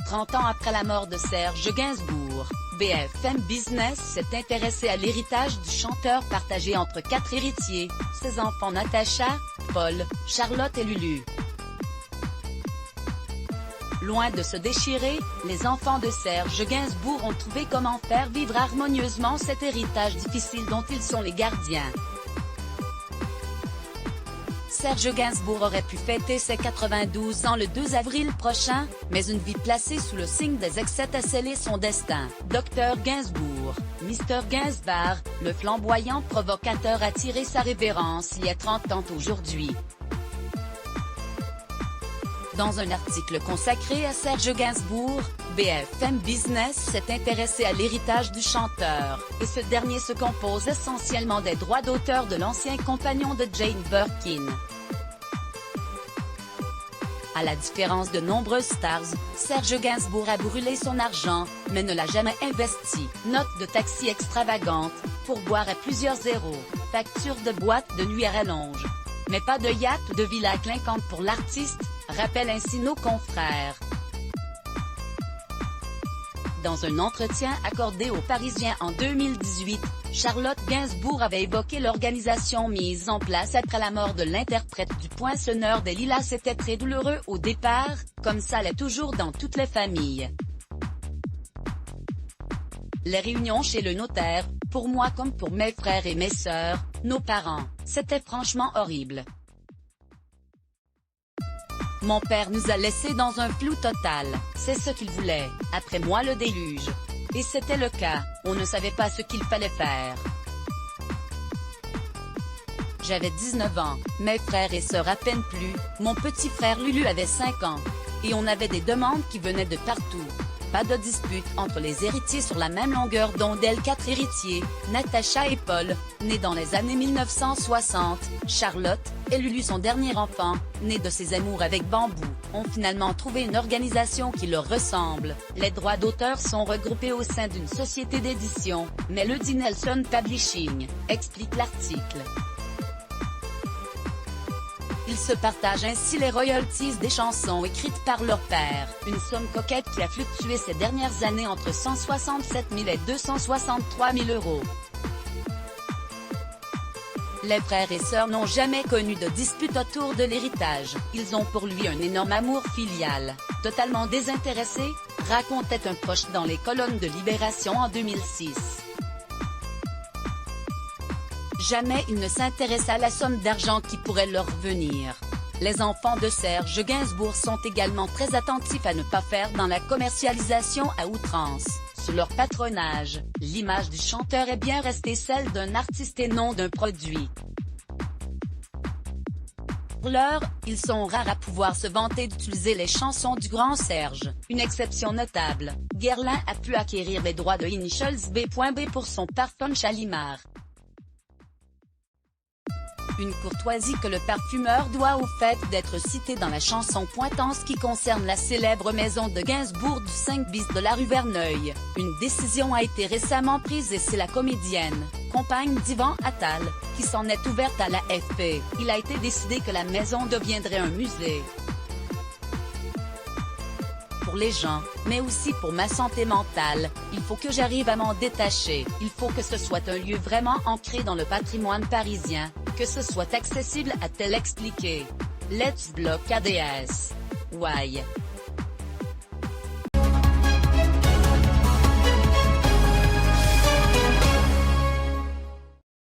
30 ans après la mort de Serge Gainsbourg, BFM Business s'est intéressé à l'héritage du chanteur partagé entre 4 héritiers, ses enfants Natacha, Paul, Charlotte et Lulu. Loin de se déchirer, les enfants de Serge Gainsbourg ont trouvé comment faire vivre harmonieusement cet héritage difficile dont ils sont les gardiens. Serge Gainsbourg aurait pu fêter ses 92 ans le 2 avril prochain, mais une vie placée sous le signe des excès a scellé son destin. Dr Gainsbourg, Mr Gainsbar, le flamboyant provocateur a tiré sa révérence il y a 30 ans aujourd'hui. Dans un article consacré à Serge Gainsbourg, BFM Business s'est intéressé à l'héritage du chanteur, et ce dernier se compose essentiellement des droits d'auteur de l'ancien compagnon de Jane Birkin. À la différence de nombreuses stars, Serge Gainsbourg a brûlé son argent, mais ne l'a jamais investi. Note de taxi extravagante, pourboire à plusieurs zéros, facture de boîte de nuit à rallonge. Mais pas de yacht ou de villa clinquante pour l'artiste, rappellent ainsi nos confrères. Dans un entretien accordé aux Parisiens en 2018, Charlotte Gainsbourg avait évoqué l'organisation mise en place après la mort de l'interprète du Poinçonneur des Lilas. C'était très douloureux au départ, comme ça l'est toujours dans toutes les familles. Les réunions chez le notaire, pour moi comme pour mes frères et mes sœurs, nos parents, c'était franchement horrible. Mon père nous a laissés dans un flou total, c'est ce qu'il voulait, après moi le déluge. Et c'était le cas, on ne savait pas ce qu'il fallait faire. J'avais 19 ans, mes frères et sœurs à peine plus, mon petit frère Lulu avait 5 ans. Et on avait des demandes qui venaient de partout. Pas de dispute entre les héritiers sur la même longueur d'onde. 4 héritiers, Natacha et Paul, nés dans les années 1960, Charlotte, et Lulu son dernier enfant, né de ses amours avec Bambou, ont finalement trouvé une organisation qui leur ressemble. Les droits d'auteur sont regroupés au sein d'une société d'édition, Melody Nelson Publishing, explique l'article. Ils se partagent ainsi les royalties des chansons écrites par leur père, une somme coquette qui a fluctué ces dernières années entre 167 000 et 263 000 €. Les frères et sœurs n'ont jamais connu de dispute autour de l'héritage, ils ont pour lui un énorme amour filial, totalement désintéressé, racontait un proche dans les colonnes de Libération en 2006. Jamais ils ne s'intéressent à la somme d'argent qui pourrait leur revenir. Les enfants de Serge Gainsbourg sont également très attentifs à ne pas faire dans la commercialisation à outrance. Sous leur patronage, l'image du chanteur est bien restée celle d'un artiste et non d'un produit. Pour l'heure, ils sont rares à pouvoir se vanter d'utiliser les chansons du grand Serge. Une exception notable, Guerlain a pu acquérir les droits de Initials B.B pour son parfum Shalimar. Une courtoisie que le parfumeur doit au fait d'être cité dans la chanson pointant ce qui concerne la célèbre maison de Gainsbourg du 5 bis de la rue Verneuil. Une décision a été récemment prise et c'est la comédienne, compagne d'Ivan Attal, qui s'en est ouverte à l'AFP. Il a été décidé que la maison deviendrait un musée. Pour les gens, mais aussi pour ma santé mentale, il faut que j'arrive à m'en détacher. Il faut que ce soit un lieu vraiment ancré dans le patrimoine parisien, que ce soit accessible, a-t-elle expliqué. Let's block ADS. Why?